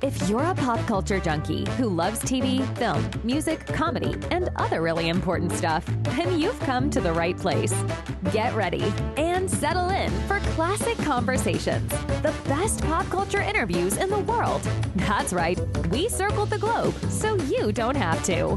If you're a pop culture junkie who loves TV, film, music, comedy, and other really important stuff, then you've come to the right place. Get ready and settle in for Classic Conversations, the best pop culture interviews in the world. That's right, we circled the globe so you don't have to.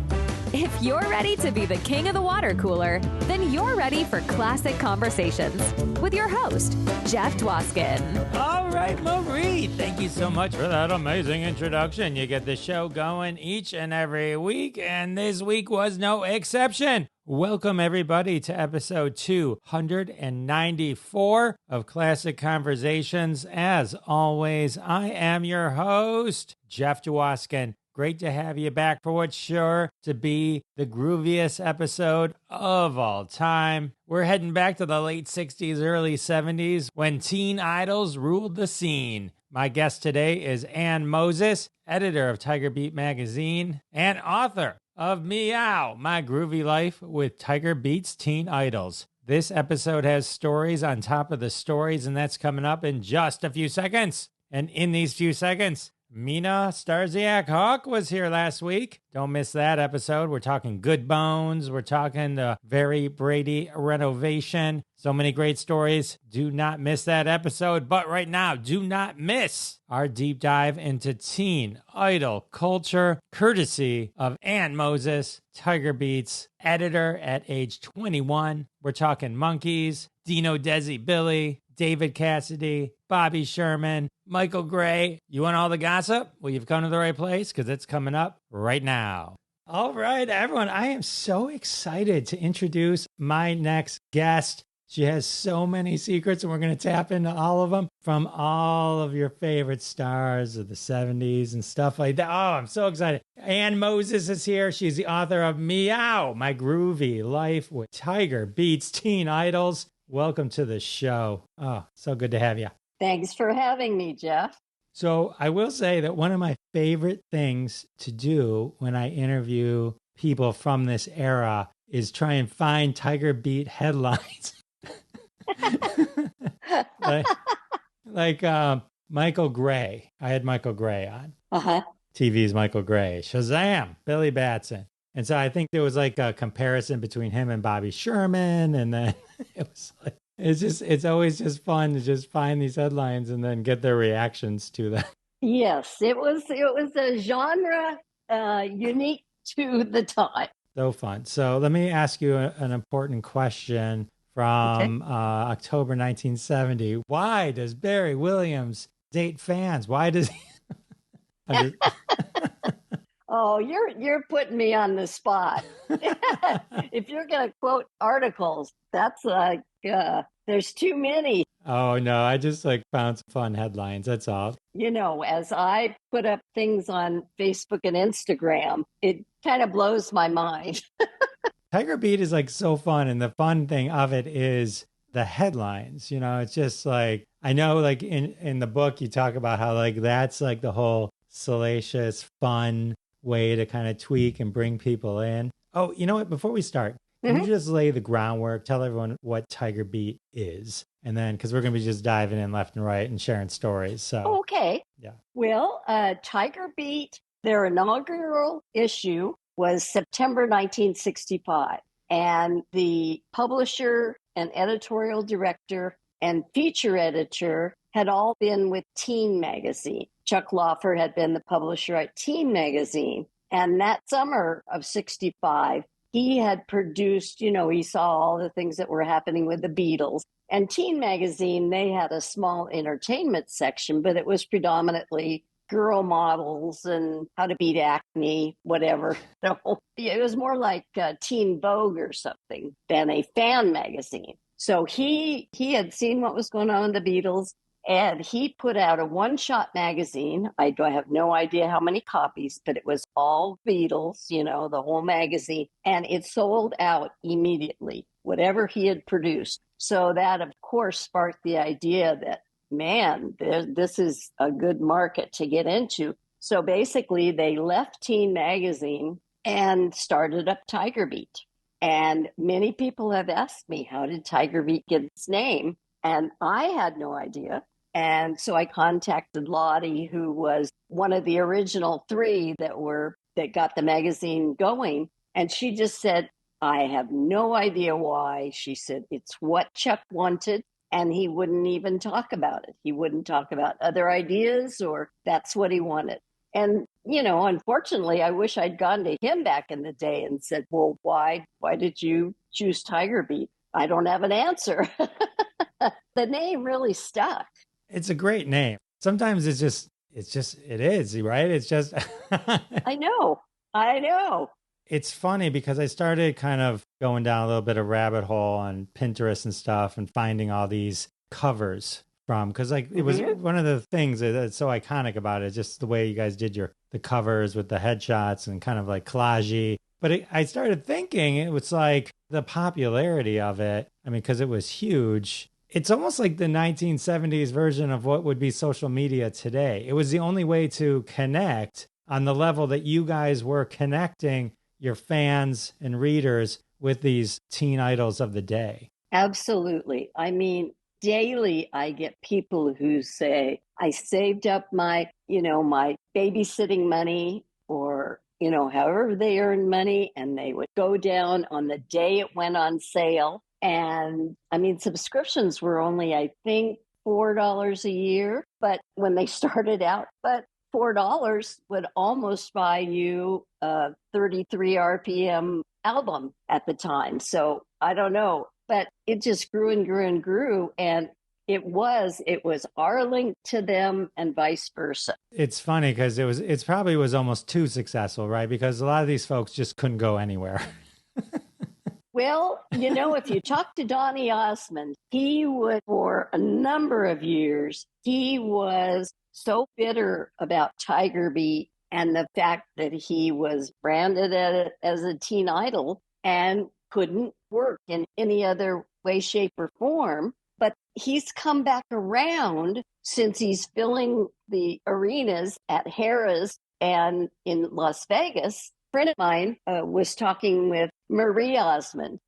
If you're ready to be the king of the water cooler, then you're ready for Classic Conversations with your host, Jeff Dwoskin. All right, Maurice, thank you so much for that amazing introduction. You get the show going each and every week, and this week was no exception. Welcome, everybody, to episode 294 of Classic Conversations. As always, I am your host, Jeff Dwoskin. Great to have you back for what's sure to be the grooviest episode of all time. We're heading back to the late 60s, early 70s when teen idols ruled the scene. My guest today is Ann Moses, editor of Tiger Beat magazine and author of Meow, My Groovy Life with Tiger Beat's Teen Idols. This episode has stories on top of the stories, and that's coming up in just a few seconds. And in these few seconds, Mina Starziak-Hawk was here last week. Don't miss that episode. We're talking Good Bones. We're talking the Very Brady renovation. So many great stories. Do not miss that episode. But right now, do not miss our deep dive into teen idol culture, courtesy of Ann Moses, Tiger Beat's editor at age 21. We're talking Monkees, Dino Desi Billy, David Cassidy, Bobby Sherman, Michael Gray. You want all the gossip? Well, you've come to the right place because it's coming up right now. All right, everyone. I am so excited to introduce my next guest. She has so many secrets, and we're going to tap into all of them from all of your favorite stars of the 70s and stuff like that. Oh, I'm so excited. Ann Moses is here. She's the author of Meow, My Groovy Life with Tiger Beat's Teen Idols. Welcome to the show. Oh, so good to have you. Thanks for having me, Jeff. So I will say that one of my favorite things to do when I interview people from this era is try and find Tiger Beat headlines. like Michael Gray. I had Michael Gray on. TV's Michael Gray. Shazam! Billy Batson. And so I think there was like a comparison between him and Bobby Sherman. And then it was like, it's always just fun to just find these headlines and then get their reactions to them. Yes, it was a genre unique to the time. So fun. So let me ask you an important question from October 1970. Why does Barry Williams date fans? Why does he? Oh, you're putting me on the spot. If you're going to quote articles, that's like, there's too many. Oh, no, I just found some fun headlines. That's all. You know, as I put up things on Facebook and Instagram, it kind of blows my mind. Tiger Beat is so fun. And the fun thing of it is the headlines. You know, it's just I know in the book, you talk about how that's the whole salacious, fun way to kind of tweak and bring people in. Oh, you know what? Before we start, can you just lay the groundwork? Tell everyone what Tiger Beat is. And then, because we're going to be just diving in left and right and sharing stories. So, okay. Yeah. Well, Tiger Beat, their inaugural issue was September 1965. And the publisher and editorial director and feature editor had all been with Teen Magazine. Chuck Lawfer had been the publisher at Teen Magazine. And that summer of 65, he had produced, he saw all the things that were happening with the Beatles. And Teen Magazine, they had a small entertainment section, but it was predominantly girl models and how to beat acne, whatever. So it was more like Teen Vogue or something than a fan magazine. So he had seen what was going on with the Beatles. And he put out a one-shot magazine. I have no idea how many copies, but it was all Beatles, the whole magazine. And it sold out immediately, whatever he had produced. So that, of course, sparked the idea that, man, this is a good market to get into. So basically, they left Teen Magazine and started up Tiger Beat. And many people have asked me, how did Tiger Beat get its name? And I had no idea. And so I contacted Lottie, who was one of the original three that got the magazine going. And she just said, I have no idea why. She said, it's what Chuck wanted. And he wouldn't even talk about it. He wouldn't talk about other ideas, or that's what he wanted. And, unfortunately, I wish I'd gone to him back in the day and said, well, why did you choose Tiger Beat? I don't have an answer. The name really stuck. It's a great name. Sometimes it is, right? It's just. I know. It's funny because I started kind of going down a little bit of rabbit hole on Pinterest and stuff and finding all these covers from, because it was one of the things that's so iconic about it, just the way you guys did the covers with the headshots and kind of like collagey. But I started thinking it was like the popularity of it. I mean, because it was huge. It's almost like the 1970s version of what would be social media today. It was the only way to connect on the level that you guys were connecting your fans and readers with these teen idols of the day. Absolutely. I mean, daily I get people who say, I saved up my babysitting money, or, however they earn money, and they would go down on the day it went on sale. And I mean, subscriptions were only, I think, $4 a year, but when they started out, but $4 would almost buy you a 33 RPM album at the time. So I don't know, but it just grew and grew and grew. And it was our link to them and vice versa. It's funny because it probably was almost too successful, right? Because a lot of these folks just couldn't go anywhere. Well, if you talk to Donny Osmond, he would, for a number of years, he was so bitter about Tiger Beat and the fact that he was branded as a teen idol and couldn't work in any other way, shape, or form. But he's come back around since he's filling the arenas at Harrah's and in Las Vegas. A friend of mine was talking with Marie Osmond.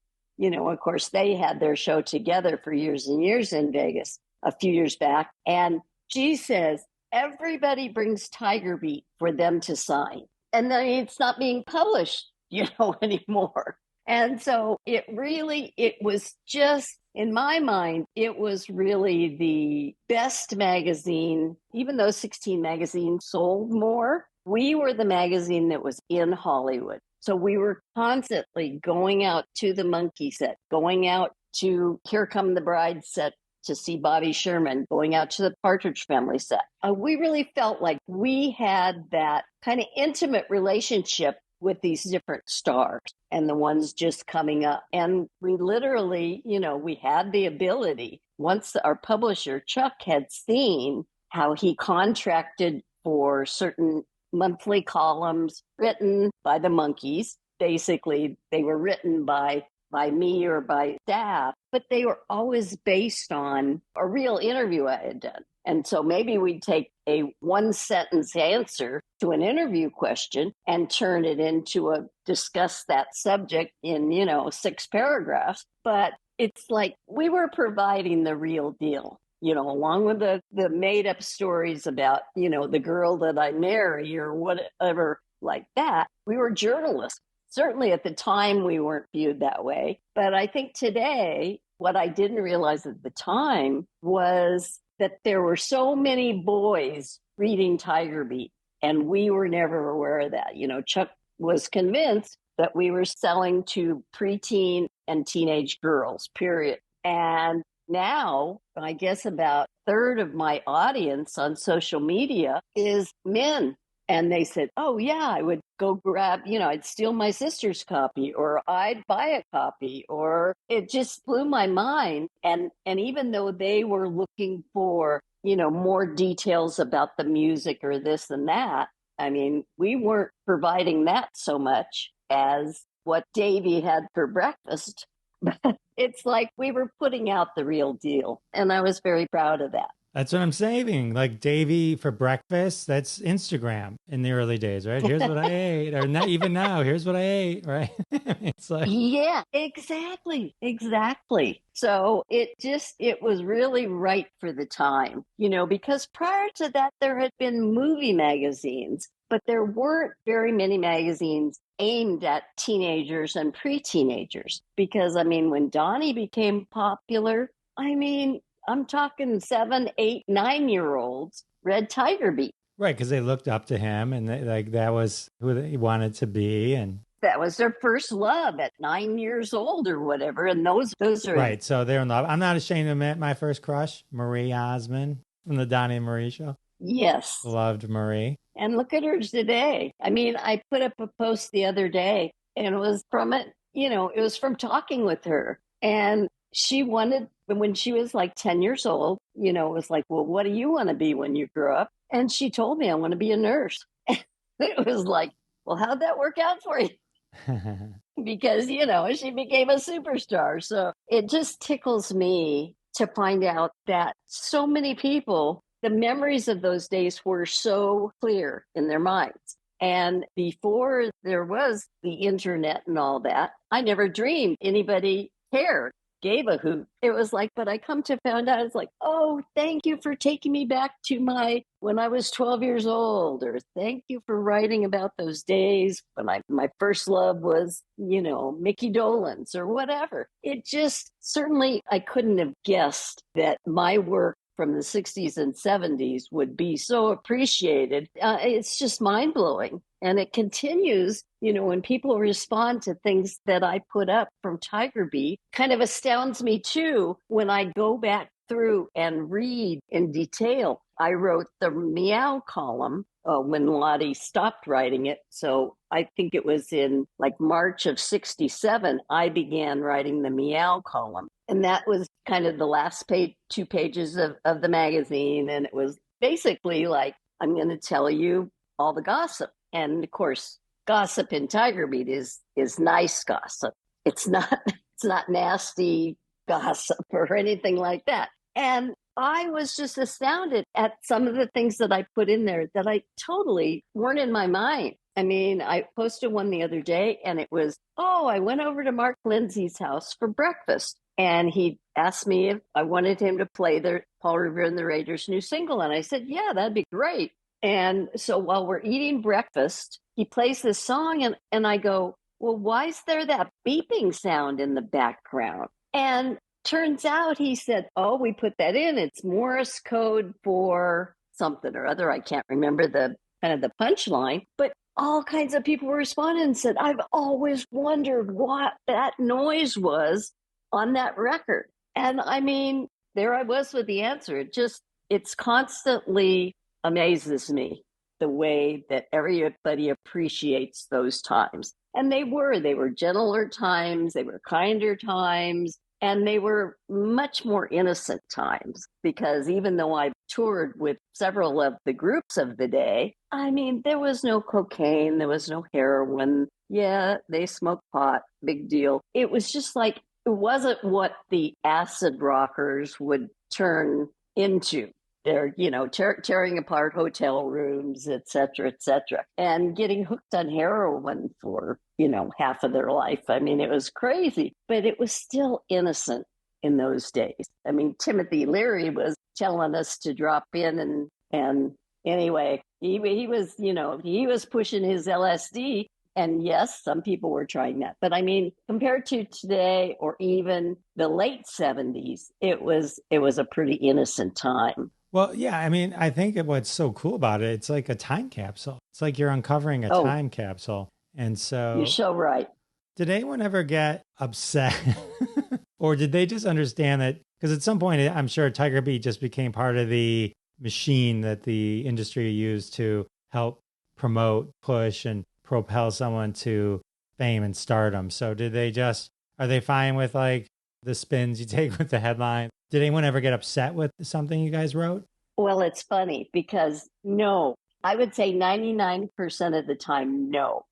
Of course, they had their show together for years and years in Vegas a few years back. And she says, everybody brings Tiger Beat for them to sign. And then it's not being published, anymore. And so it was just, in my mind, it was really the best magazine. Even though 16 magazine sold more, we were the magazine that was in Hollywood. So we were constantly going out to the Monkey set, going out to Here Come the Bride set to see Bobby Sherman, going out to the Partridge Family set. We really felt like we had that kind of intimate relationship with these different stars and the ones just coming up. And we literally, we had the ability, once our publisher, Chuck, had seen how he contracted for certain monthly columns written by the Monkees. Basically, they were written by me or by staff, but they were always based on a real interview I had done. And so maybe we'd take a one-sentence answer to an interview question and turn it into discuss that subject in, 6 paragraphs. But it's like we were providing the real deal. Along with the made-up stories about, the girl that I marry or whatever like that. We were journalists. Certainly at the time, we weren't viewed that way. But I think today, what I didn't realize at the time was that there were so many boys reading Tiger Beat, and we were never aware of that. Chuck was convinced that we were selling to preteen and teenage girls, period. And now, I guess about a third of my audience on social media is men. And they said, oh, yeah, I would go grab, I'd steal my sister's copy, or I'd buy a copy, or it just blew my mind. And even though they were looking for, more details about the music or this and that, I mean, we weren't providing that so much as what Davy had for breakfast. But it's like we were putting out the real deal. And I was very proud of that. That's what I'm saying. Like Davy for breakfast, that's Instagram in the early days, right? Here's what I ate. Or not even now, here's what I ate, right? It's like, Yeah, exactly. Exactly. So it was really right for the time, because prior to that, there had been movie magazines, but there weren't very many magazines aimed at teenagers and pre-teenagers. Because, when Donnie became popular, I'm talking 7, 8, 9 year olds read Tiger Beat. right, because they looked up to him and like that was who he wanted to be. And That was their first love at 9 years old or whatever. And those are right, so they're in love. I'm not ashamed to admit my first crush, Marie Osmond from the Donnie and Marie show. yes. Loved Marie. And look at her today. I put up a post the other day and it was from it was from talking with her. And she wanted, when she was like 10 years old, it was like, well, what do you want to be when you grow up? And she told me, I want to be a nurse. It was like, well, how'd that work out for you? Because, she became a superstar. So it just tickles me to find out that so many people, the memories of those days were so clear in their minds. And before there was the internet and all that, I never dreamed anybody cared, gave a hoot. It was like, but I come to find out, it's like, oh, thank you for taking me back to when I was 12 years old, or thank you for writing about those days when my first love was, Mickey Dolenz or whatever. It just, certainly I couldn't have guessed that my work from the 60s and 70s would be so appreciated. It's just mind-blowing. And it continues, when people respond to things that I put up from Tiger Beat, kind of astounds me too when I go back through and read in detail. I wrote the Meow column when Lottie stopped writing it. So I think it was in like March of 67, I began writing the Meow column. And that was kind of the last 2 pages of the magazine. And it was basically like, I'm going to tell you all the gossip. And of course, gossip in Tiger Beat is nice gossip. It's not nasty gossip or anything like that. And I was just astounded at some of the things that I put in there that I totally weren't in my mind. I posted one the other day and it was, I went over to Mark Lindsay's house for breakfast. And he asked me if I wanted him to play Paul Revere and the Raiders' new single. And I said, yeah, that'd be great. And so while we're eating breakfast, he plays this song and I go, well, why is there that beeping sound in the background? And turns out he said, oh, we put that in. It's Morse code for something or other. I can't remember the punchline, but all kinds of people responded and said, I've always wondered what that noise was on that record. And there I was with the answer. It's constantly amazes me the way that everybody appreciates those times. And they were gentler times, they were kinder times, and they were much more innocent times. Because even though I toured with several of the groups of the day, there was no cocaine, there was no heroin. Yeah, they smoked pot, big deal. It was just like, it wasn't what the acid rockers would turn into. They're, tearing apart hotel rooms, et cetera, and getting hooked on heroin for, half of their life. It was crazy, but it was still innocent in those days. Timothy Leary was telling us to drop in and anyway, he was, he was pushing his LSD. And yes, some people were trying that. But compared to today or even the late 70s, it was a pretty innocent time. Well, yeah, I think what's so cool about it, it's like a time capsule. It's like you're uncovering a time capsule. And so you're so right. Did anyone ever get upset? Or did they just understand that? Because at some point, I'm sure Tiger Beat just became part of the machine that the industry used to help promote, push, and propel someone to fame and stardom. So are they fine with like the spins you take with the headline? Did anyone ever get upset with something you guys wrote? Well, it's funny because no, I would say 99% of the time, no.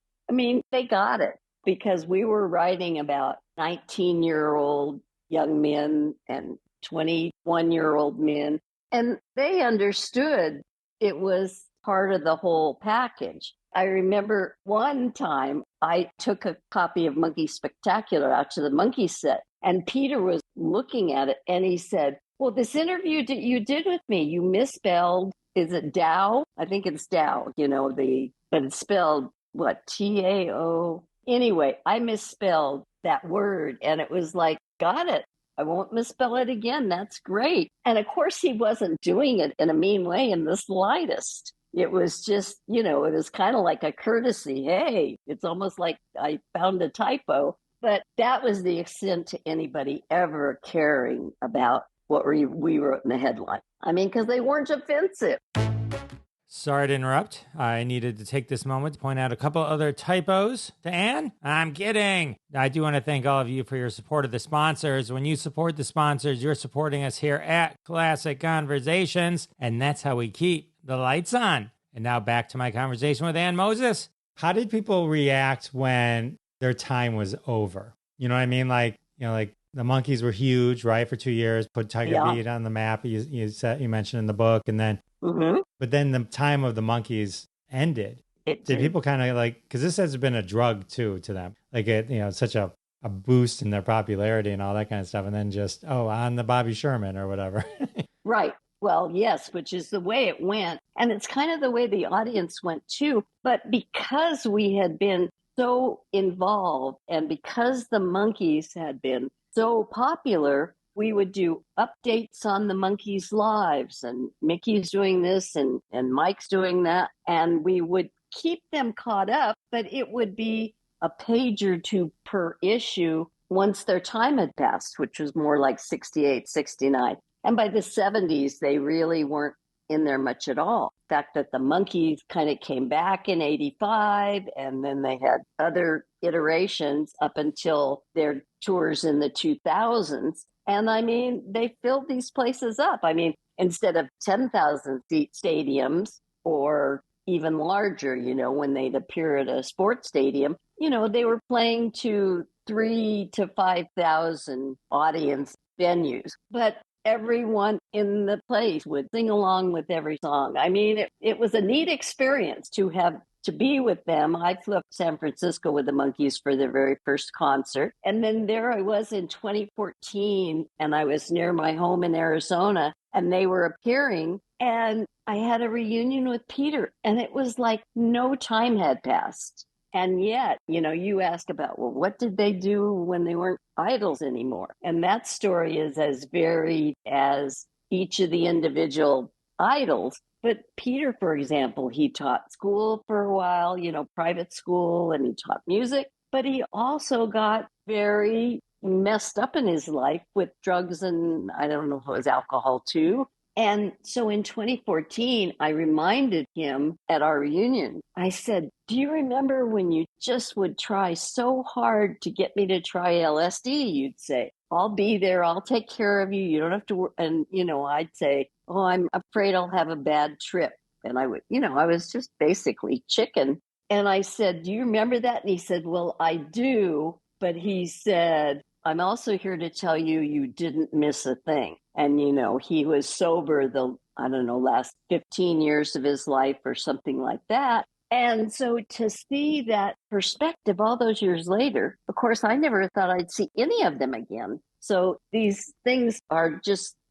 They got it because we were writing about 19-year-old young men and 21-year-old men And they understood it was part of the whole package. I remember one time I took a copy of Monkey Spectacular out to the monkey set, and Peter was looking at it and he said, well, this interview that you did with me, you misspelled, is it Dow? I think it's Dow, but it's spelled what, Tao? Anyway, I misspelled that word and it was like, got it. I won't misspell it again. That's great. And of course, he wasn't doing it in a mean way in the slightest. It was just, it was kind of like a courtesy. Hey, it's almost like I found a typo. But that was the extent to anybody ever caring about what we wrote in the headline. I mean, because they weren't offensive. Sorry to interrupt. I needed to take this moment to point out a couple other typos to Anne. I'm kidding. I do want to thank all of you for your support of the sponsors. When you support the sponsors, you're supporting us here at Classic Conversations, and that's how we keep the lights on. And now back to my conversation with Ann Moses. How did people react when their time was over? You know what I mean? Like the Monkees were huge, right? For 2 years, put Tiger Beat on the map. You mentioned in the book, and then, but then the time of the Monkees ended. Did people kind of because this has been a drug too to them, such a boost in their popularity and all that kind of stuff, and then just on the Bobby Sherman or whatever. Right. Well, yes, which is the way it went. And it's kind of the way the audience went too. But because we had been so involved and because the Monkees had been so popular, we would do updates on the Monkees' lives, and Mickey's doing this and Mike's doing that. And we would keep them caught up, but it would be a page or two per issue once their time had passed, which was more like 68, 69. And by the 70s, they really weren't in there much at all. The fact that the Monkees kind of came back in 85, and then they had other iterations up until their tours in the 2000s. And I mean, they filled these places up. I mean, instead of 10,000 seat stadiums or even larger, when they'd appear at a sports stadium, they were playing to 3,000 to 5,000 audience venues. But everyone in the place would sing along with every song. I mean, it was a neat experience to be with them. I flew up to San Francisco with the Monkees for their very first concert. And then there I was in 2014, and I was near my home in Arizona, and they were appearing, and I had a reunion with Peter, and it was like no time had passed. And yet, you ask about, well, what did they do when they weren't idols anymore? And that story is as varied as each of the individual idols. But Peter, for example, he taught school for a while, private school, and he taught music. But he also got very messed up in his life with drugs and I don't know if it was alcohol too. And so in 2014, I reminded him at our reunion, I said, do you remember when you just would try so hard to get me to try LSD? You'd say, I'll be there. I'll take care of you. You don't have to work. And, I'd say, oh, I'm afraid I'll have a bad trip. And I would, I was just basically chicken. And I said, do you remember that? And he said, well, I do. But he said, I'm also here to tell you, you didn't miss a thing. And, he was sober last 15 years of his life or something like that. And so to see that perspective all those years later, of course, I never thought I'd see any of them again. So these things are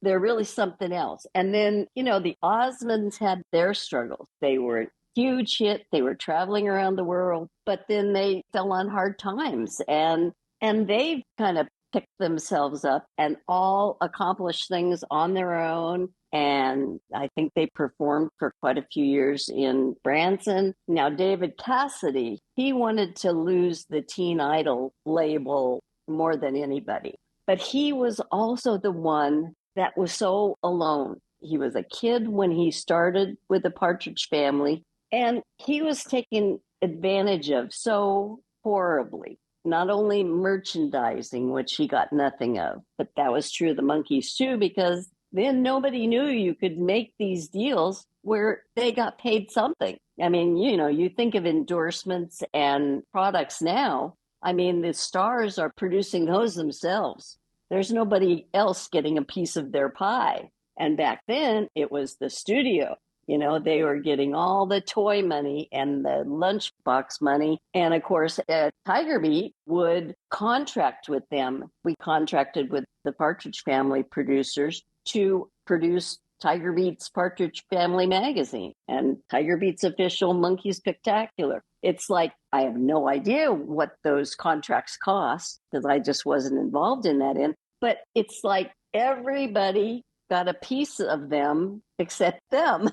they're really something else. And then, the Osmonds had their struggles. They were a huge hit. They were traveling around the world, but then they fell on hard times. And they've kind of picked themselves up and all accomplished things on their own. And I think they performed for quite a few years in Branson. Now, David Cassidy, he wanted to lose the teen idol label more than anybody. But he was also the one that was so alone. He was a kid when he started with the Partridge Family, and he was taken advantage of so horribly. Not only merchandising, which he got nothing of, but that was true of the Monkees too, because then nobody knew you could make these deals where they got paid something. I mean, you think of endorsements and products now. I mean, the stars are producing those themselves. There's nobody else getting a piece of their pie. And back then it was the studio. They were getting all the toy money and the lunchbox money. And of course, Tiger Beat would contract with them. We contracted with the Partridge Family producers to produce Tiger Beat's Partridge Family magazine and Tiger Beat's official Monkey Spectacular. It's like, I have no idea what those contracts cost because I just wasn't involved in that end. But it's like everybody got a piece of them except them.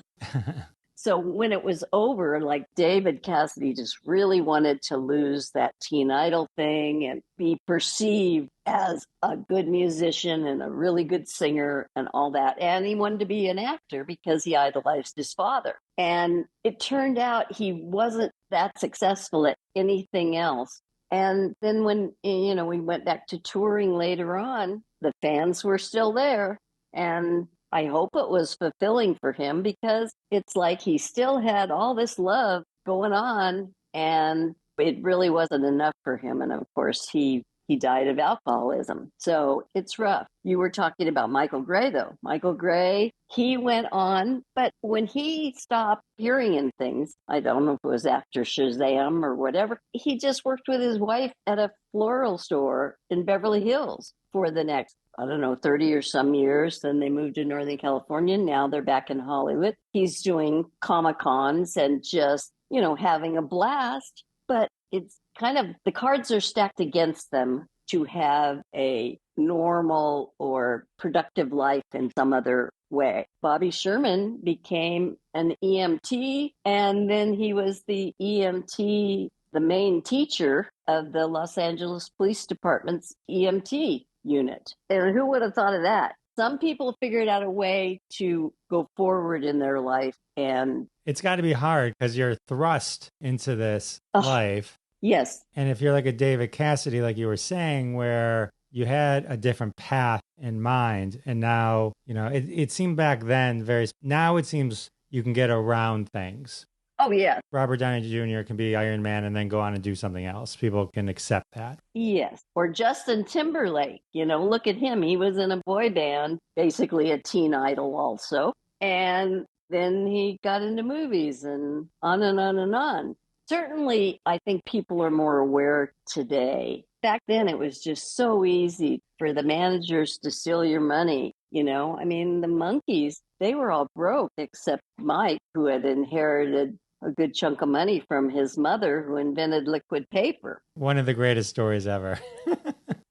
So when it was over, like David Cassidy just really wanted to lose that teen idol thing and be perceived as a good musician and a really good singer and all that. And he wanted to be an actor because he idolized his father. And it turned out he wasn't that successful at anything else. And then when, we went back to touring later on, the fans were still there. And I hope it was fulfilling for him because it's like he still had all this love going on and it really wasn't enough for him. And of course, he died of alcoholism. So it's rough. You were talking about Michael Gray, though. Michael Gray, he went on, but when he stopped appearing in things, I don't know if it was after Shazam or whatever, he just worked with his wife at a floral store in Beverly Hills for the next 30 or some years. Then they moved to Northern California. Now they're back in Hollywood. He's doing Comic-Cons and just, having a blast. But it's kind of, the cards are stacked against them to have a normal or productive life in some other way. Bobby Sherman became an EMT, and then he was the EMT, the main teacher of the Los Angeles Police Department's EMT unit. And who would have thought of that? Some people figured out a way to go forward in their life. And it's got to be hard because you're thrust into this life. Yes. And if you're like a David Cassidy, like you were saying, where you had a different path in mind, and now, it seemed back then now it seems you can get around things. Oh, yeah. Robert Downey Jr. can be Iron Man and then go on and do something else. People can accept that. Yes. Or Justin Timberlake, look at him. He was in a boy band, basically a teen idol also. And then he got into movies and on and on and on. Certainly, I think people are more aware today. Back then, it was just so easy for the managers to steal your money. The Monkees, they were all broke except Mike, who had inherited a good chunk of money from his mother, who invented liquid paper. One of the greatest stories ever.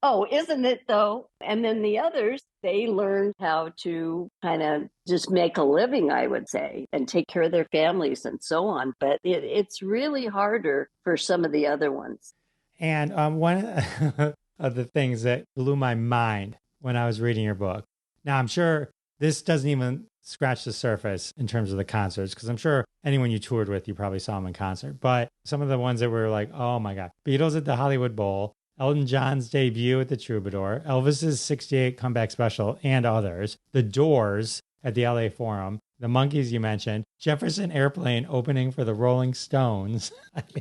Oh, isn't it though? And then the others, they learned how to kind of just make a living, I would say, and take care of their families and so on. But it's really harder for some of the other ones. And one of the things that blew my mind when I was reading your book. Now, I'm sure this doesn't even scratch the surface in terms of the concerts, because I'm sure anyone you toured with, you probably saw them in concert. But some of the ones that were like, oh my God, Beatles at the Hollywood Bowl, Elton John's debut at the Troubadour, Elvis's 68 comeback special, and others, The Doors at the LA Forum, the Monkees you mentioned, Jefferson Airplane opening for the Rolling Stones.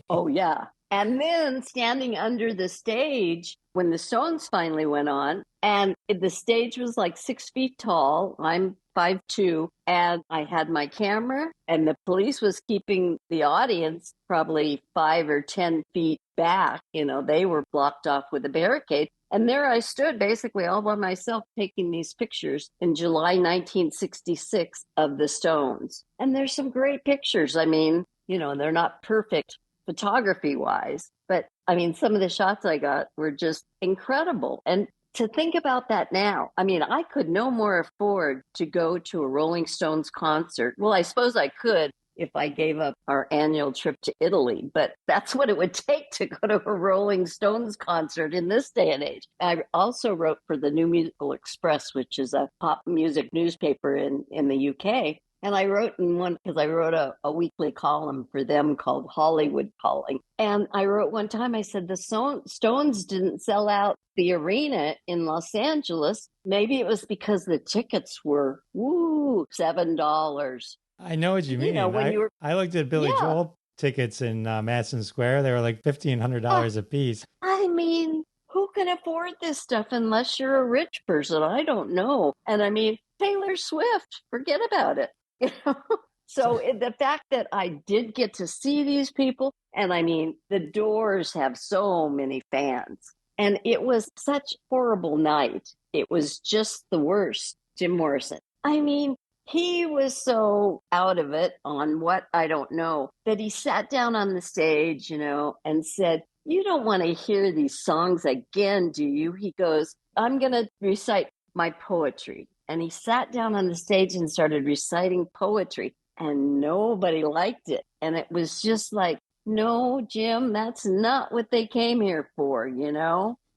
Oh, yeah. And then standing under the stage when the Stones finally went on, and the stage was like 6 feet tall. I'm 5'2", and I had my camera, and the police was keeping the audience probably 5 or 10 feet back. They were blocked off with a barricade. And there I stood basically all by myself taking these pictures in July 1966 of the Stones. And there's some great pictures. They're not perfect photography wise, but some of the shots I got were just incredible. And to think about that now, I could no more afford to go to a Rolling Stones concert. Well, I suppose I could if I gave up our annual trip to Italy, but that's what it would take to go to a Rolling Stones concert in this day and age. I also wrote for the New Musical Express, which is a pop music newspaper in the UK. And I wrote in one, because I wrote a weekly column for them called Hollywood Calling. And I wrote one time, I said, the Stones didn't sell out the arena in Los Angeles. Maybe it was because the tickets were, $7. I know what you mean. I looked at Billy Joel tickets in Madison Square. They were like $1,500 a piece. Who can afford this stuff unless you're a rich person? I don't know. And Taylor Swift, forget about it. You know? So the fact that I did get to see these people, and I mean, the Doors have so many fans, and it was such a horrible night. It was just the worst. Jim Morrison. I mean, he was so out of it on what I don't know that he sat down on the stage, and said, "You don't want to hear these songs again, do you?" He goes, "I'm going to recite my poetry." And he sat down on the stage and started reciting poetry, and nobody liked it. And it was just like, no, Jim, that's not what they came here for,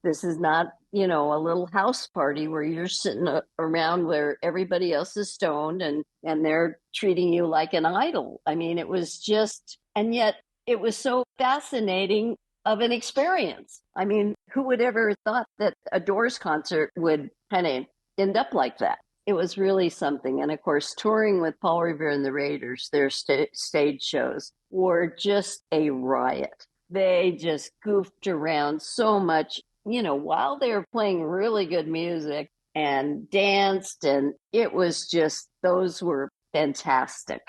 This is not, a little house party where you're sitting around where everybody else is stoned and they're treating you like an idol. I mean, it was just, and yet it was so fascinating of an experience. I mean, who would ever thought that a Doors concert would kind of end up like that? It was really something. And of course, touring with Paul Revere and the Raiders, their stage shows were just a riot. They just goofed around so much, while they were playing really good music and danced. And it was just, those were fantastic.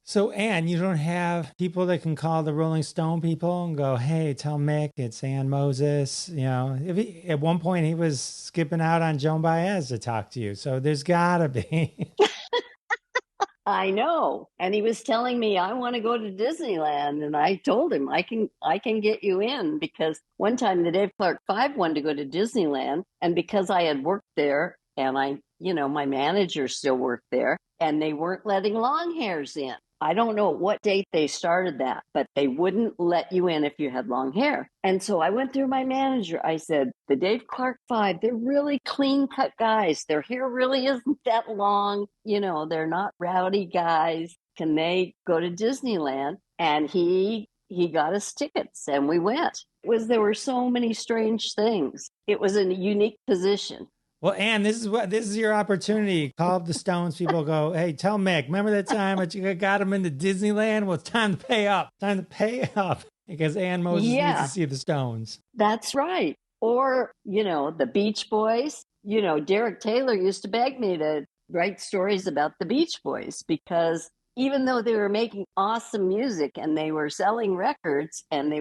So, Ann, you don't have people that can call the Rolling Stone people and go, "Hey, tell Mick it's Ann Moses." At one point he was skipping out on Joan Baez to talk to you. So there's gotta be. I know. And he was telling me, "I want to go to Disneyland." And I told him, I can get you in, because one time the Dave Clark Five wanted to go to Disneyland. And because I had worked there and my manager still worked there, and they weren't letting long hairs in. I don't know what date they started that, but they wouldn't let you in if you had long hair. And so I went through my manager. I said, "The Dave Clark Five, they're really clean cut guys. Their hair really isn't that long. They're not rowdy guys. Can they go to Disneyland?" And he got us tickets and we went. There were so many strange things. It was a unique position. Well, Ann, this is your opportunity. Call up the Stones people, go, "Hey, tell Mick, remember that time that you got him into Disneyland? Well, it's time to pay up. Time to pay up." Because Ann Moses needs to see the Stones. That's right. Or, the Beach Boys. Derek Taylor used to beg me to write stories about the Beach Boys, because even though they were making awesome music and they were selling records and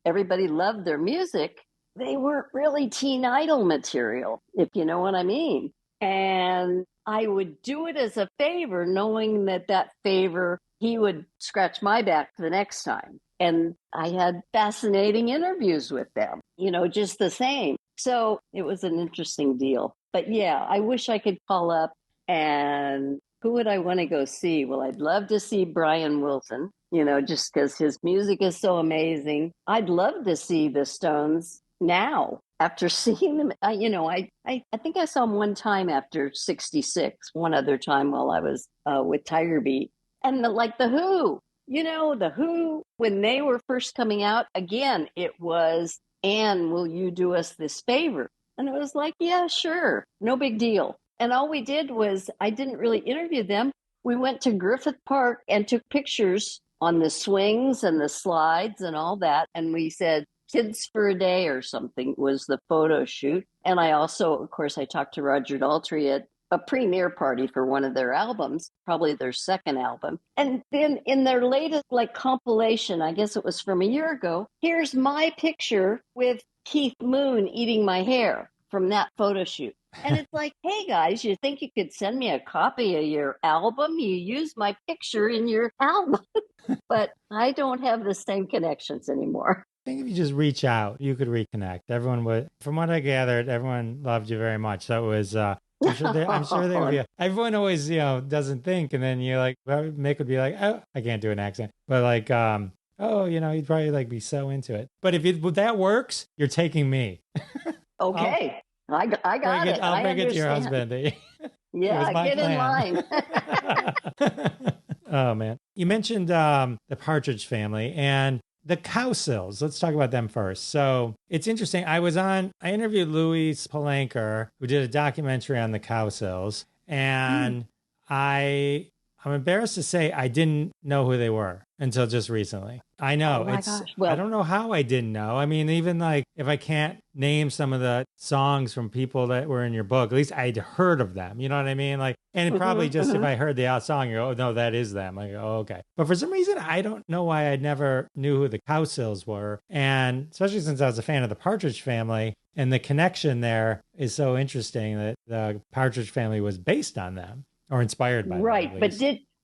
everybody loved their music, they weren't really teen idol material, if you know what I mean. And I would do it as a favor, knowing that favor, he would scratch my back the next time. And I had fascinating interviews with them, just the same. So it was an interesting deal. But yeah, I wish I could call up. And who would I want to go see? Well, I'd love to see Brian Wilson, just because his music is so amazing. I'd love to see the Stones now, after seeing them. I think I saw them one time after 66, one other time while I was with Tiger Beat. And the Who, the Who, when they were first coming out, again, it was, "Ann, will you do us this favor?" And it was like, "Yeah, sure, no big deal." And all we did was, I didn't really interview them. We went to Griffith Park and took pictures on the swings and the slides and all that. And we said, "Kids for a Day" or something was the photo shoot. And I also, of course, I talked to Roger Daltrey at a premiere party for one of their albums, probably their second album. And then in their latest compilation, I guess it was from a year ago, here's my picture with Keith Moon eating my hair from that photo shoot. And it's like, "Hey guys, you think you could send me a copy of your album? You used my picture in your album." But I don't have the same connections anymore. I think if you just reach out, you could reconnect. Everyone would, from what I gathered, everyone loved you very much. So it was, I'm sure they would be, everyone always, doesn't think. And then you're like, well, Mick would be like, "Oh, I can't do an accent." But like, "Oh, he'd probably be so into it." But if that works, you're taking me. Okay. I got it. I'll bring it to your husband. Yeah, get in line. Oh, man. You mentioned the Partridge Family and the Sills. Let's talk about them first. So it's interesting. I interviewed Louis Palanker, who did a documentary on the Sills, and I I'm embarrassed to say I didn't know who they were until just recently. I know. Oh my gosh. Well, I don't know how I didn't know. I mean, even like if I can't name some of the songs from people that were in your book, at least I'd heard of them. You know what I mean? Like, and probably just if I heard the song, you go, oh, no, that is them. I go, oh, okay. But for some reason, I don't know why I never knew who the Sills were. And especially since I was a fan of the Partridge Family, and the connection there is so interesting that the Partridge Family was based on them or inspired by them. Right.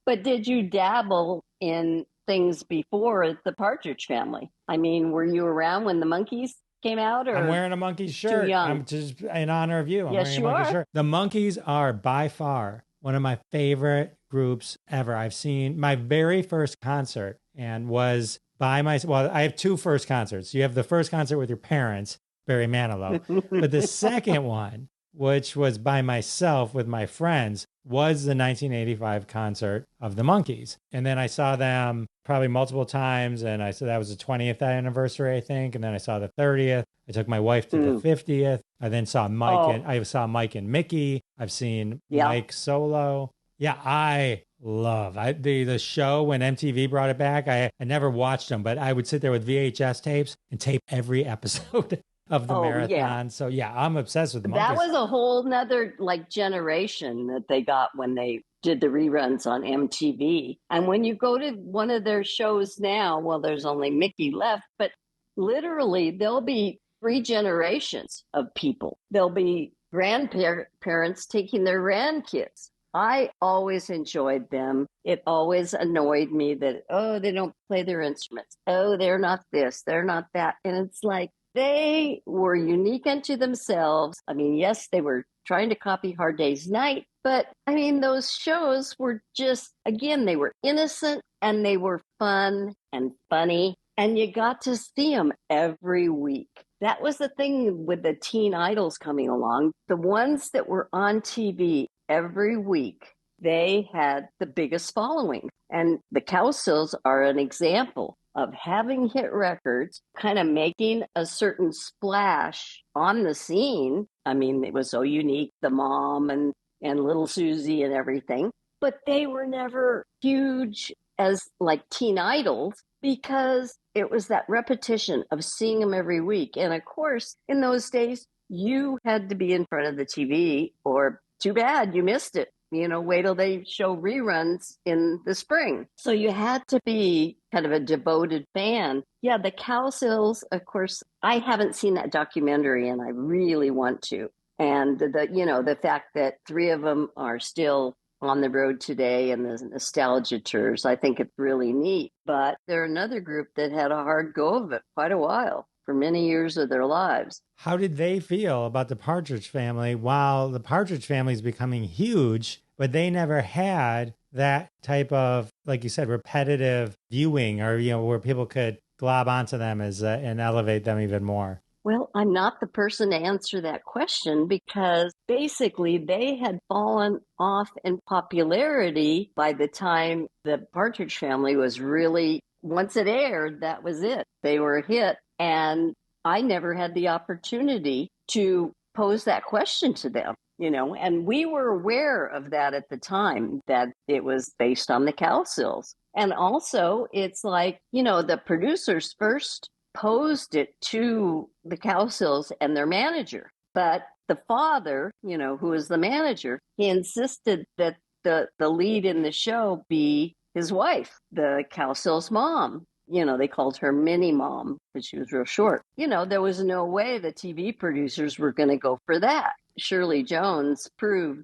But did you dabble in things before the Partridge Family? I mean, were you around when the Monkees came out? Or I'm wearing a Monkees shirt. young? I'm just in honor of you. I'm Yes, wearing you a Monkees are. shirt. The Monkees are by far one of my favorite groups ever. I've seen my very first concert and was by myself. Well, I have two first concerts. You have the first concert with your parents, Barry Manilow. But the second one, which was by myself with my friends, was the 1985 concert of the Monkees. And then I saw them probably multiple times. And I said that was the 20th anniversary, I think. And then I saw the 30th. I took my wife to the 50th. I then saw I saw Mike and Mickey. I've seen Mike solo. Yeah, I love the show when MTV brought it back. I never watched them, but I would sit there with VHS tapes and tape every episode of the marathon. Yeah. So yeah, I'm obsessed with the Monkees. That was a whole nother like generation that they got when they did the reruns on MTV. And when you go to one of their shows now, well, there's only Mickey left, but literally there'll be 3 generations of people. There'll be grandparents taking their grandkids. I always enjoyed them. It always annoyed me that, oh, they don't play their instruments. Oh, they're not this, they're not that. And it's like, they were unique unto themselves. I mean, yes, they were trying to copy Hard Day's Night, but I mean, those shows were just, again, they were innocent and they were fun and funny, and you got to see them every week. That was the thing with the teen idols coming along. The ones that were on TV every week, they had the biggest following. And the Capsules are an example of having hit records, kind of making a certain splash on the scene. I mean, it was so unique, the mom and little Susie and everything, but they were never huge as like teen idols because it was that repetition of seeing them every week. And of course, in those days, you had to be in front of the TV or too bad you missed it. You know, wait till they show reruns in the spring. So you had to be kind of a devoted fan. Yeah, the Sills, of course, I haven't seen that documentary and I really want to. And the fact that 3 of them are still on the road today and the nostalgia tours, I think it's really neat. But they're another group that had a hard go of it quite a while, for many years of their lives. How did they feel about the Partridge Family while the Partridge Family is becoming huge, but they never had that type of, like you said, repetitive viewing or, where people could glob onto them and elevate them even more? Well, I'm not the person to answer that question because basically they had fallen off in popularity by the time the Partridge Family was really, once it aired, that was it. They were a hit. And I never had the opportunity to pose that question to them, and we were aware of that at the time, that it was based on the Capsules. And also it's like, the producers first posed it to the Capsules and their manager. But the father, who was the manager, he insisted that the lead in the show be his wife, the Capsules mom. They called her Mini Mom because she was real short. There was no way the TV producers were going to go for that. Shirley Jones proved,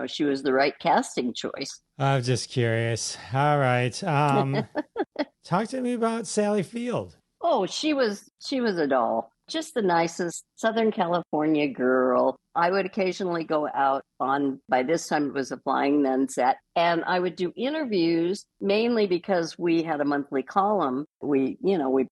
she was the right casting choice. I'm just curious. All right. Talk to me about Sally Field. Oh, she was a doll. Just the nicest Southern California girl. I would occasionally go out on, by this time it was a Flying Nun set, and I would do interviews mainly because we had a monthly column. We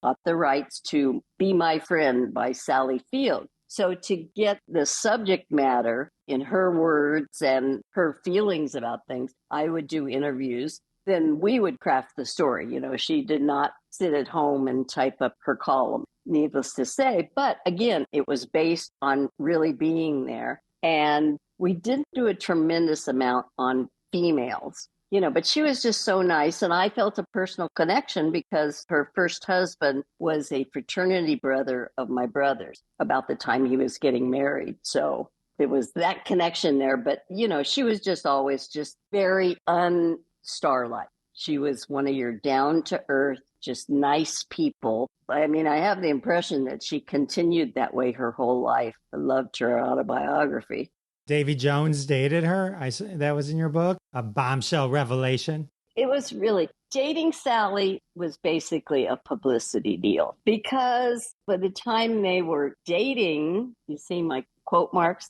bought the rights to Be My Friend by Sally Field. So to get the subject matter in her words and her feelings about things, I would do interviews. Then we would craft the story. She did not sit at home and type up her column, needless to say. But again, it was based on really being there. And we didn't do a tremendous amount on females. but she was just so nice. And I felt a personal connection because her first husband was a fraternity brother of my brother's about the time he was getting married. So it was that connection there. But, she was just always just very unstarlight. She was one of your down to earth, just nice people. I mean, I have the impression that she continued that way her whole life. I loved her autobiography. Davy Jones dated her. That was in your book, a bombshell revelation. It was really, dating Sally was basically a publicity deal because by the time they were dating, you see my quote marks,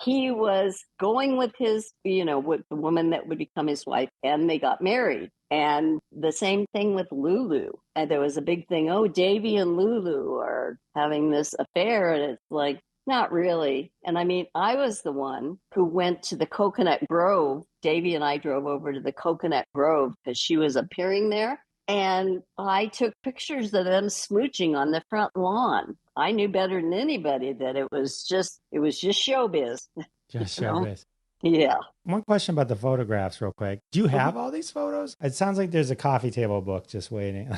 he was going with his, with the woman that would become his wife, and they got married. And the same thing with Lulu. And there was a big thing, Davy and Lulu are having this affair. And it's like, not really. And I mean, I was the one who went to the Coconut Grove. Davy and I drove over to the Coconut Grove because she was appearing there. And I took pictures of them smooching on the front lawn. I knew better than anybody that it was just showbiz. Just showbiz. Yeah. One question about the photographs real quick. Do you have all these photos? It sounds like there's a coffee table book just waiting.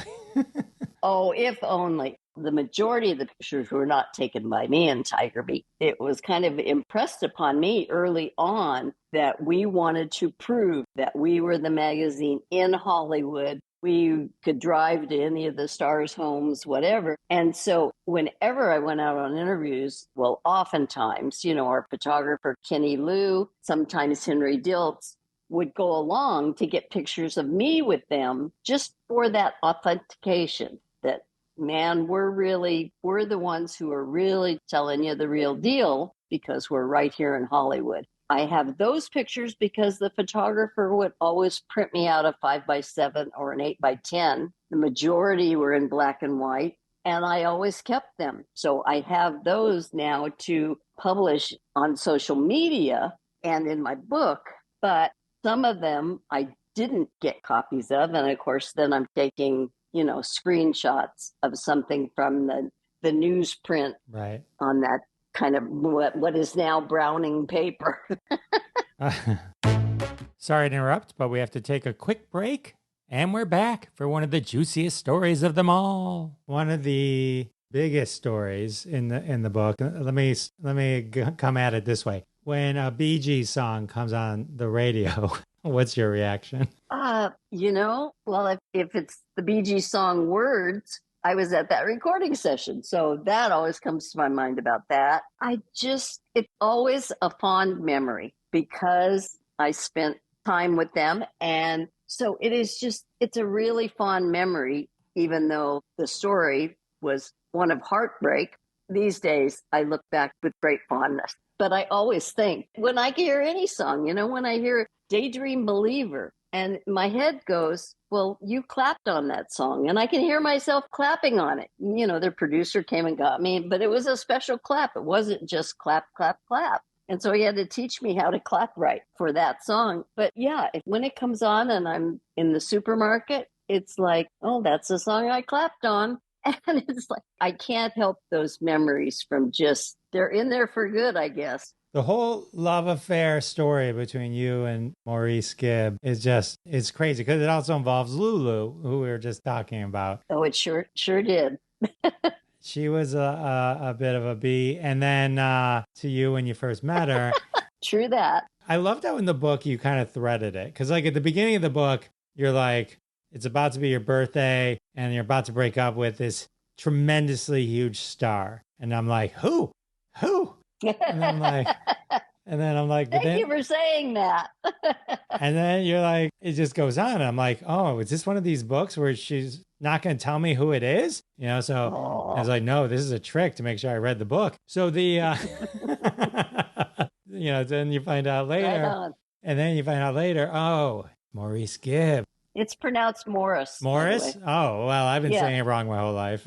Oh, if only. The majority of the pictures were not taken by me in Tiger Beat. It was kind of impressed upon me early on that we wanted to prove that we were the magazine in Hollywood. We could drive to any of the stars' homes, whatever. And so whenever I went out on interviews, well, oftentimes, our photographer, Kenny Lou, sometimes Henry Diltz, would go along to get pictures of me with them just for that authentication that, man, we're the ones who are really telling you the real deal because we're right here in Hollywood. I have those pictures because the photographer would always print me out a 5x7 or an 8x10. The majority were in black and white, and I always kept them. So I have those now to publish on social media and in my book, but some of them I didn't get copies of. And of course, then I'm taking, screenshots of something from the newsprint right on that kind of what is now browning paper. Sorry to interrupt, but we have to take a quick break. And we're back for one of the juiciest stories of them all. One of the biggest stories in the book. Let me come at it this way. When a Bee Gees song comes on the radio, what's your reaction? Well, if it's the Bee Gees song Words, I was at that recording session. So that always comes to my mind about that. It's always a fond memory because I spent time with them. And so it's a really fond memory, even though the story was one of heartbreak. These days, I look back with great fondness. But I always think when I hear any song, when I hear Daydream Believer, and my head goes, well, you clapped on that song. And I can hear myself clapping on it. Their producer came and got me, but it was a special clap. It wasn't just clap, clap, clap. And so he had to teach me how to clap right for that song. But yeah, when it comes on and I'm in the supermarket, it's like, oh, that's the song I clapped on. And it's like, I can't help those memories from they're in there for good, I guess. The whole love affair story between you and Maurice Gibb it's crazy because it also involves Lulu, who we were just talking about. Oh, it sure did. She was a bit of a bee. And then to you when you first met her. True that. I loved how in the book you kind of threaded it. Because like at the beginning of the book, you're like, it's about to be your birthday and you're about to break up with this tremendously huge star. And I'm like, who? And I'm like, thank you for saying that. And then you're like, it just goes on. I'm like, oh, is this one of these books where she's not going to tell me who it is? So Aww. I was like, no, this is a trick to make sure I read the book. So then you find out later. Right, and then you find out later, oh, Maurice Gibb. It's pronounced Morris. Morris? Oh, well, I've been saying it wrong my whole life.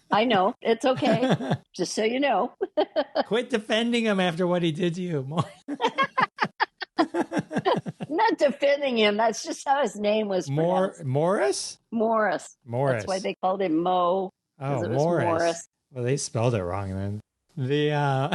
I know. It's okay. Just so you know. Quit defending him after what he did to you. Not defending him. That's just how his name was pronounced. Morris? Morris. That's why they called him Mo. Oh, Morris. Well, they spelled it wrong then. Well,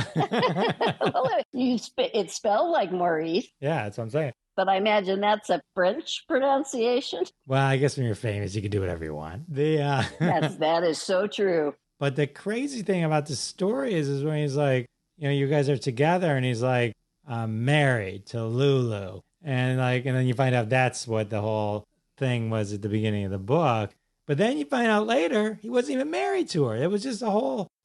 it's spelled like Maurice. Yeah, that's what I'm saying. but I imagine that's a French pronunciation. Well, I guess when you're famous, you can do whatever you want. That is so true. But the crazy thing about the story is when he's like, you guys are together, and he's like, I'm married to Lulu. And then you find out that's what the whole thing was at the beginning of the book. But then you find out later he wasn't even married to her. It was just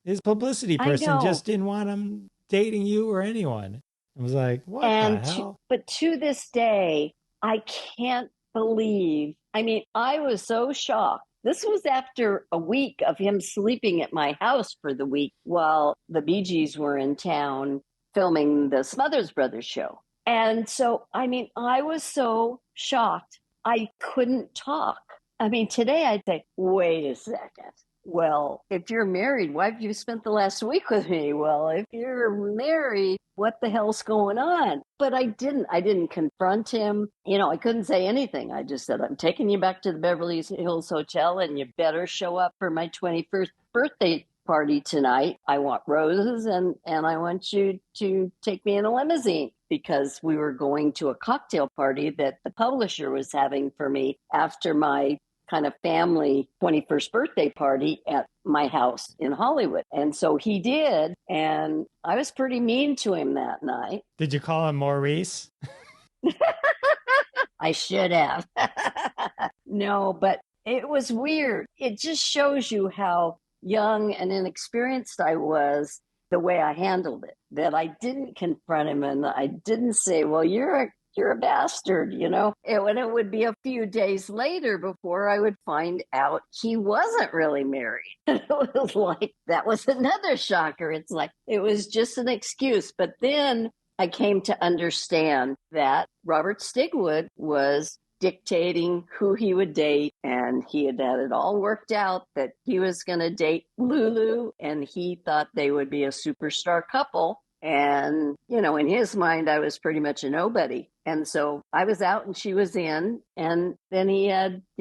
his publicity person just didn't want him dating you or anyone. It was like, what the hell? But to this day, I can't believe. I mean, I was so shocked. This was after a week of him sleeping at my house for the week while the Bee Gees were in town filming the Smothers Brothers show. And so, I mean, I was so shocked. I couldn't talk. I mean, today I'd say, wait a second. Well, if you're married, why have you spent the last week with me? Well, if you're married, what the hell's going on? But I didn't confront him. I couldn't say anything. I just said, I'm taking you back to the Beverly Hills Hotel, and you better show up for my 21st birthday party tonight. I want roses, and I want you to take me in a limousine, because we were going to a cocktail party that the publisher was having for me after my kind of family 21st birthday party at my house in Hollywood. And so he did, and I was pretty mean to him that night. Did you call him Maurice? I should have. No, but it was weird. It just shows you how young and inexperienced I was, the way I handled it, that I didn't confront him and I didn't say, well, you're a bastard, it would be a few days later before I would find out he wasn't really married. It was like, that was another shocker. It's like, it was just an excuse. But then I came to understand that Robert Stigwood was dictating who he would date, and he had it all worked out that he was going to date Lulu, and he thought they would be a superstar couple. And, in his mind, I was pretty much a nobody. And so I was out and she was in, and then he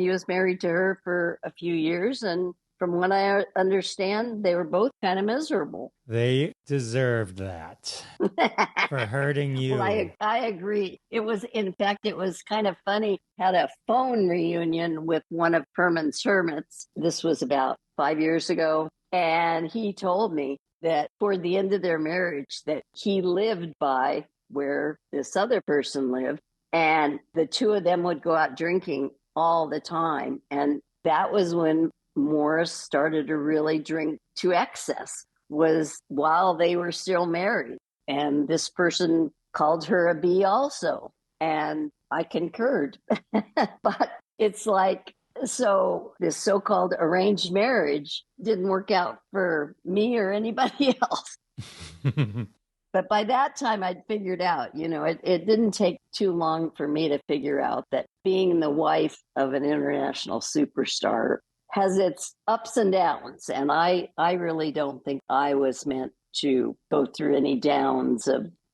was married to her for a few years. And from what I understand, they were both kind of miserable. They deserved that for hurting you. Well, I agree. It was kind of funny. Had a phone reunion with one of Herman's hermits. This was about 5 years ago. And he told me that toward the end of their marriage that he lived by where this other person lived. And the two of them would go out drinking all the time. And that was when Maurice started to really drink to excess, was while they were still married. And this person called her a bee also. And I concurred. But it's like, so this so-called arranged marriage didn't work out for me or anybody else. But by that time, I'd figured out, it didn't take too long for me to figure out that being the wife of an international superstar has its ups and downs. And I really don't think I was meant to go through any downs.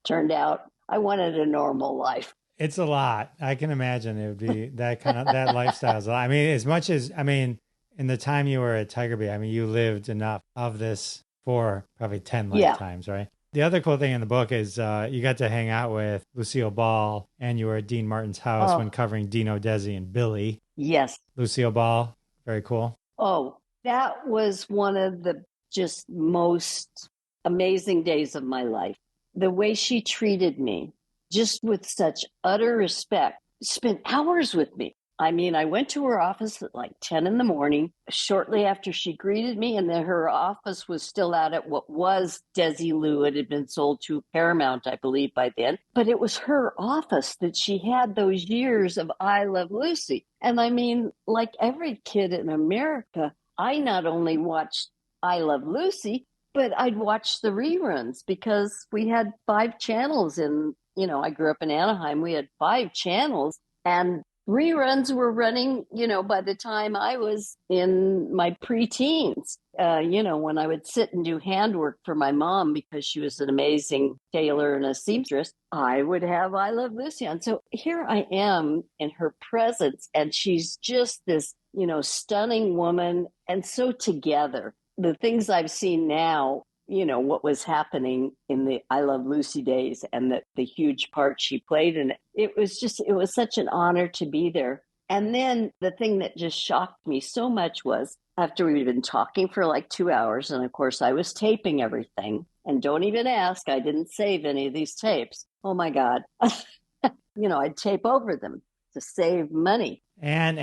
Turned out I wanted a normal life. It's a lot. I can imagine it would be that that lifestyle is a lot. I mean, in the time you were at Tiger Beat, you lived enough of this for probably 10 lifetimes, right? The other cool thing in the book is you got to hang out with Lucille Ball, and you were at Dean Martin's house when covering Dino Desi and Billy. Yes. Lucille Ball, very cool. Oh, that was one of the just most amazing days of my life. The way she treated me, just with such utter respect, spent hours with me. I mean, I went to her office at like 10 in the morning, shortly after she greeted me, and then her office was still out at what was Desilu. It had been sold to Paramount, I believe, by then. But it was her office that she had those years of I Love Lucy. And I mean, like every kid in America, I not only watched I Love Lucy, but I'd watch the reruns because we had 5 channels I grew up in Anaheim. We had 5 channels, and reruns were running, by the time I was in my preteens, when I would sit and do handwork for my mom because she was an amazing tailor and a seamstress, I would have I Love Lucy on. So here I am in her presence, and she's just this, stunning woman and so together. The things I've seen now, what was happening in the I Love Lucy days and the huge part she played in it. It was such an honor to be there. And then the thing that just shocked me so much was after we'd been talking for like 2 hours, and of course I was taping everything. And don't even ask, I didn't save any of these tapes. Oh my God. I'd tape over them to save money. And.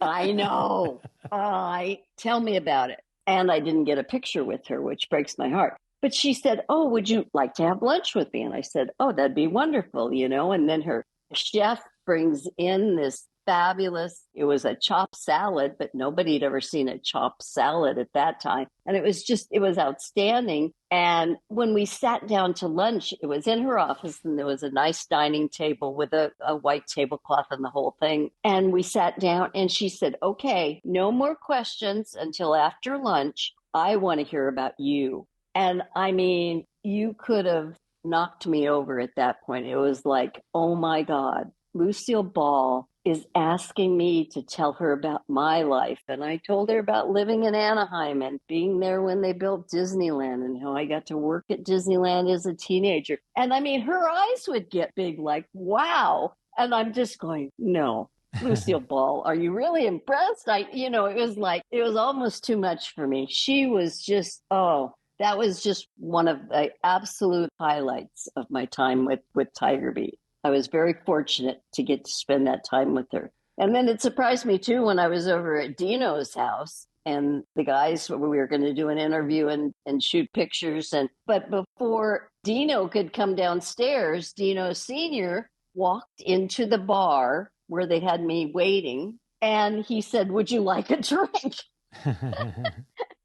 I know. Tell me about it. And I didn't get a picture with her, which breaks my heart. But she said, "Oh, would you like to have lunch with me?" And I said, "Oh, that'd be wonderful," And then her chef brings in this fabulous, it was a chopped salad, but nobody had ever seen a chopped salad at that time. And it was outstanding. And when we sat down to lunch, it was in her office and there was a nice dining table with a white tablecloth and the whole thing. And we sat down and she said, "Okay, no more questions until after lunch. I want to hear about you." And I mean, you could have knocked me over at that point. It was like, oh my God, Lucille Ball is asking me to tell her about my life. And I told her about living in Anaheim and being there when they built Disneyland and how I got to work at Disneyland as a teenager. And I mean, her eyes would get big, like, wow. And I'm just going, no, Lucille Ball, are you really impressed? It was almost too much for me. She was just, that was just one of the absolute highlights of my time with Tiger Beat. I was very fortunate to get to spend that time with her. And then it surprised me, too, when I was over at Dino's house and the guys, we were going to do an interview and shoot pictures. But before Dino could come downstairs, Dino Sr. walked into the bar where they had me waiting. And he said, "Would you like a drink?"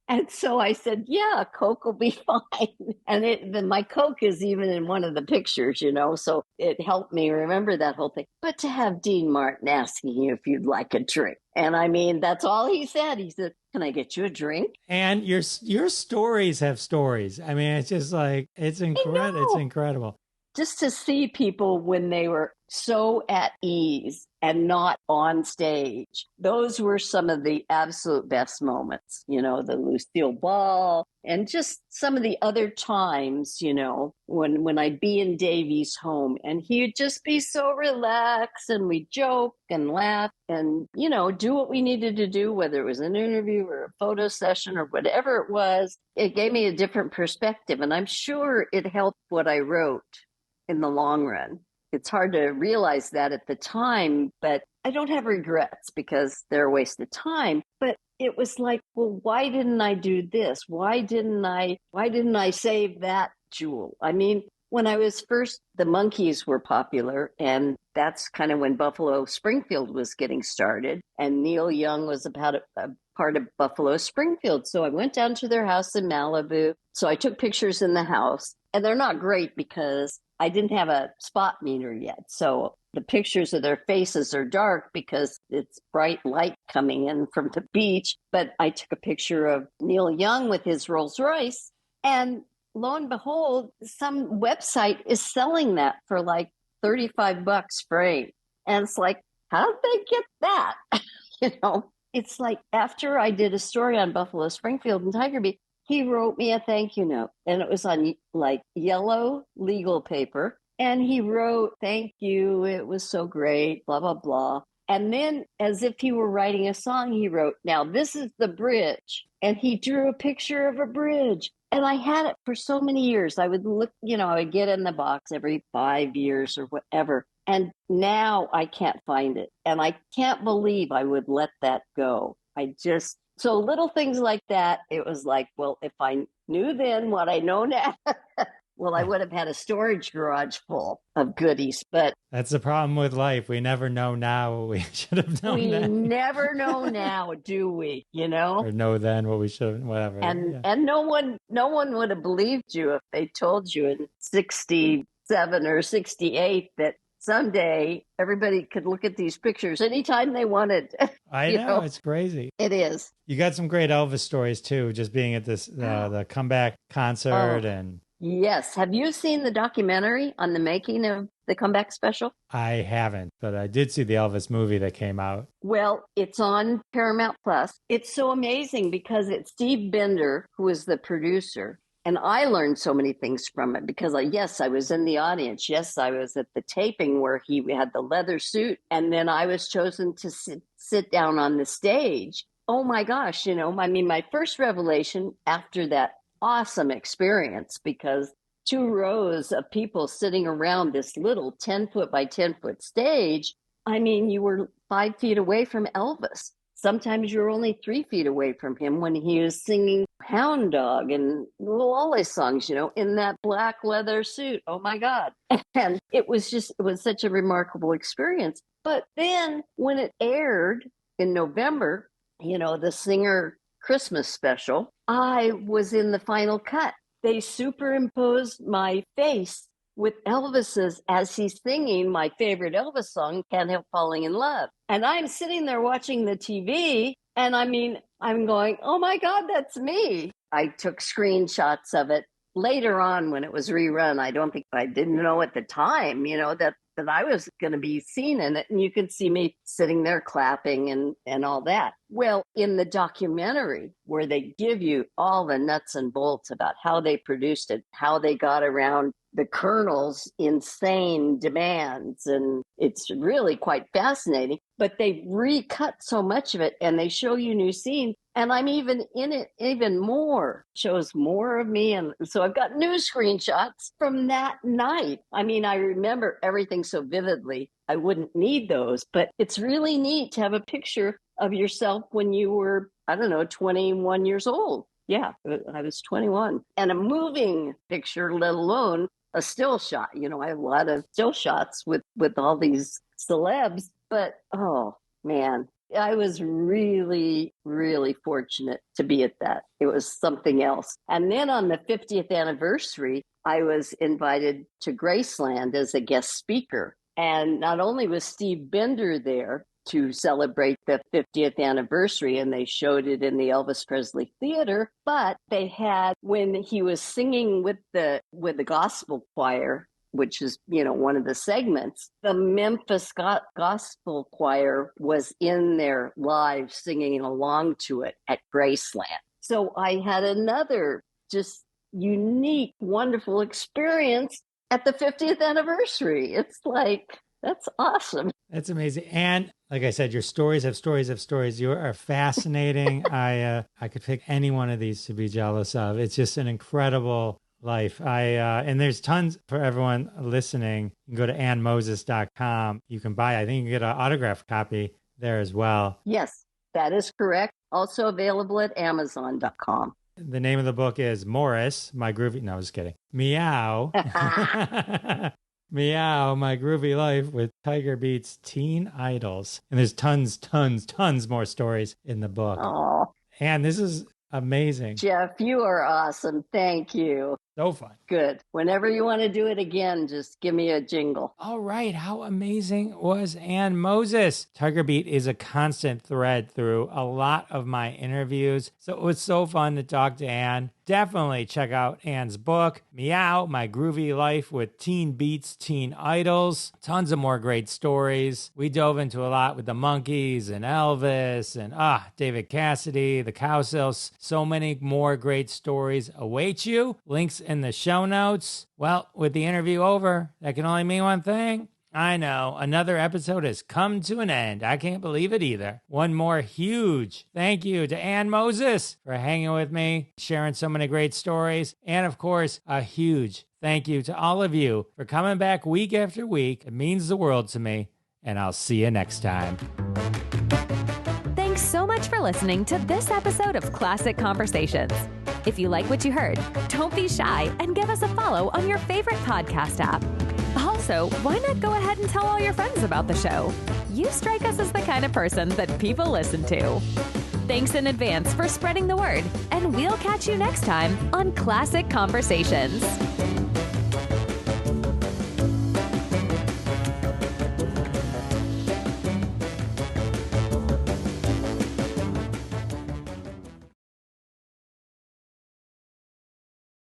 And so I said, "Yeah, Coke will be fine." And my Coke is even in one of the pictures, so it helped me remember that whole thing. But to have Dean Martin asking you if you'd like a drink. And I mean, that's all he said. He said, "Can I get you a drink?" And your stories have stories. I mean, it's just like, it's incredible. It's incredible. Just to see people when they were so at ease and not on stage. Those were some of the absolute best moments, the Lucille Ball and just some of the other times, when I'd be in Davey's home and he'd just be so relaxed and we'd joke and laugh and, do what we needed to do, whether it was an interview or a photo session or whatever it was. It gave me a different perspective. And I'm sure it helped what I wrote in the long run. It's hard to realize that at the time, but I don't have regrets because they're a waste of time. But it was like, well, why didn't I do this? Why didn't I save that jewel? I mean, when I was first, the Monkees were popular, and that's kind of when Buffalo Springfield was getting started. And Neil Young was about a part of Buffalo Springfield. So I went down to their house in Malibu. So I took pictures in the house, and they're not great because I didn't have a spot meter yet. So the pictures of their faces are dark because it's bright light coming in from the beach. But I took a picture of Neil Young with his Rolls Royce. And lo and behold, some website is selling that for like $35 frame. And it's like, how did they get that? It's like after I did a story on Buffalo Springfield and Tiger Beat, he wrote me a thank you note, and it was on like yellow legal paper. And he wrote, "Thank you. It was so great, blah, blah, blah." And then as if he were writing a song, he wrote, "Now this is the bridge." And he drew a picture of a bridge. And I had it for so many years. I would look, I would get in the box every 5 years or whatever. And now I can't find it. And I can't believe I would let that go. So little things like that, it was like, well, if I knew then what I know now, well, I would have had a storage garage full of goodies. But that's the problem with life. We never know now what we should have known we then. We never know now, do we? Or know then what we should have, whatever. And no one would have believed you if they told you in 67 or 68 that someday everybody could look at these pictures anytime they wanted. I know, it's crazy. It is. You got some great Elvis stories too, just being at this the comeback concert and Yes. Have you seen the documentary on the making of the comeback special? I haven't, but I did see the Elvis movie that came out. Well, it's on Paramount Plus. It's so amazing because it's Steve Bender, who is the producer. And I learned so many things from it because, yes, I was in the audience. Yes, I was at the taping where he had the leather suit. And then I was chosen to sit down on the stage. Oh, my gosh. My first revelation after that awesome experience, because 2 rows of people sitting around this little 10-foot by 10-foot stage. You were 5 feet away from Elvis. Sometimes you're only 3 feet away from him when he was singing Hound Dog and all his songs, in that black leather suit. Oh my God. And it was such a remarkable experience. But then when it aired in November, the Singer Christmas special, I was in the final cut. They superimposed my face with Elvis's as he's singing my favorite Elvis song, Can't Help Falling in Love. And I'm sitting there watching the TV, and I'm going, oh my God, that's me. I took screenshots of it later on when it was rerun. I didn't know at the time, that I was going to be seen in it. And you could see me sitting there clapping and all that. Well, in the documentary where they give you all the nuts and bolts about how they produced it, how they got around the Colonel's insane demands. And it's really quite fascinating, but they recut so much of it and they show you new scenes. And I'm even in it even more, shows more of me. And so I've got new screenshots from that night. I remember everything so vividly. I wouldn't need those, but it's really neat to have a picture of yourself when you were, 21 years old. Yeah, I was 21. And a moving picture, let alone a still shot. I have a lot of still shots with all these celebs, but oh man, I was really, really fortunate to be at that. It was something else. And then on the 50th anniversary, I was invited to Graceland as a guest speaker. And not only was Steve Bender there to celebrate the 50th anniversary, and they showed it in the Elvis Presley Theater, but they had, when he was singing with the gospel choir, which is, one of the segments, the Memphis Gospel Choir was in there live singing along to it at Graceland. So I had another just unique, wonderful experience at the 50th anniversary. It's like, that's awesome. That's amazing. And like I said, your stories have stories of stories. You are fascinating. I could pick any one of these to be jealous of. It's just an incredible life. And there's tons for everyone listening. You can go to annmoses.com. You can buy, I think you can get an autographed copy there as well. Yes, that is correct. Also available at amazon.com. The name of the book is Maurice, My Groovy... No, I was just kidding. Meow. Meow, My Groovy Life with Tiger Beat's Teen Idols. And there's tons more stories in the book. Oh, And this is amazing. Jeff, you are awesome. Thank you. So fun. Good. Whenever you want to do it again, just give me a jingle. All right. How amazing was Ann Moses? Tiger Beat is a constant thread through a lot of my interviews. So it was so fun to talk to Ann. Definitely check out Ann's book, Meow, My Groovy Life with Teen Beats, Teen Idols. Tons of more great stories. We dove into a lot with the Monkees and Elvis and David Cassidy, the Cowsills. So many more great stories await you. Links in the show notes. Well, with the interview over, that can only mean one thing. I know, another episode has come to an end. I can't believe it either. One more huge thank you to Ann Moses for hanging with me, sharing so many great stories. And of course, a huge thank you to all of you for coming back week after week. It means the world to me. And I'll see you next time. Thanks so much for listening to this episode of Classic Conversations. If you like what you heard, don't be shy and give us a follow on your favorite podcast app. Also, why not go ahead and tell all your friends about the show? You strike us as the kind of person that people listen to. Thanks in advance for spreading the word, and we'll catch you next time on Classic Conversations.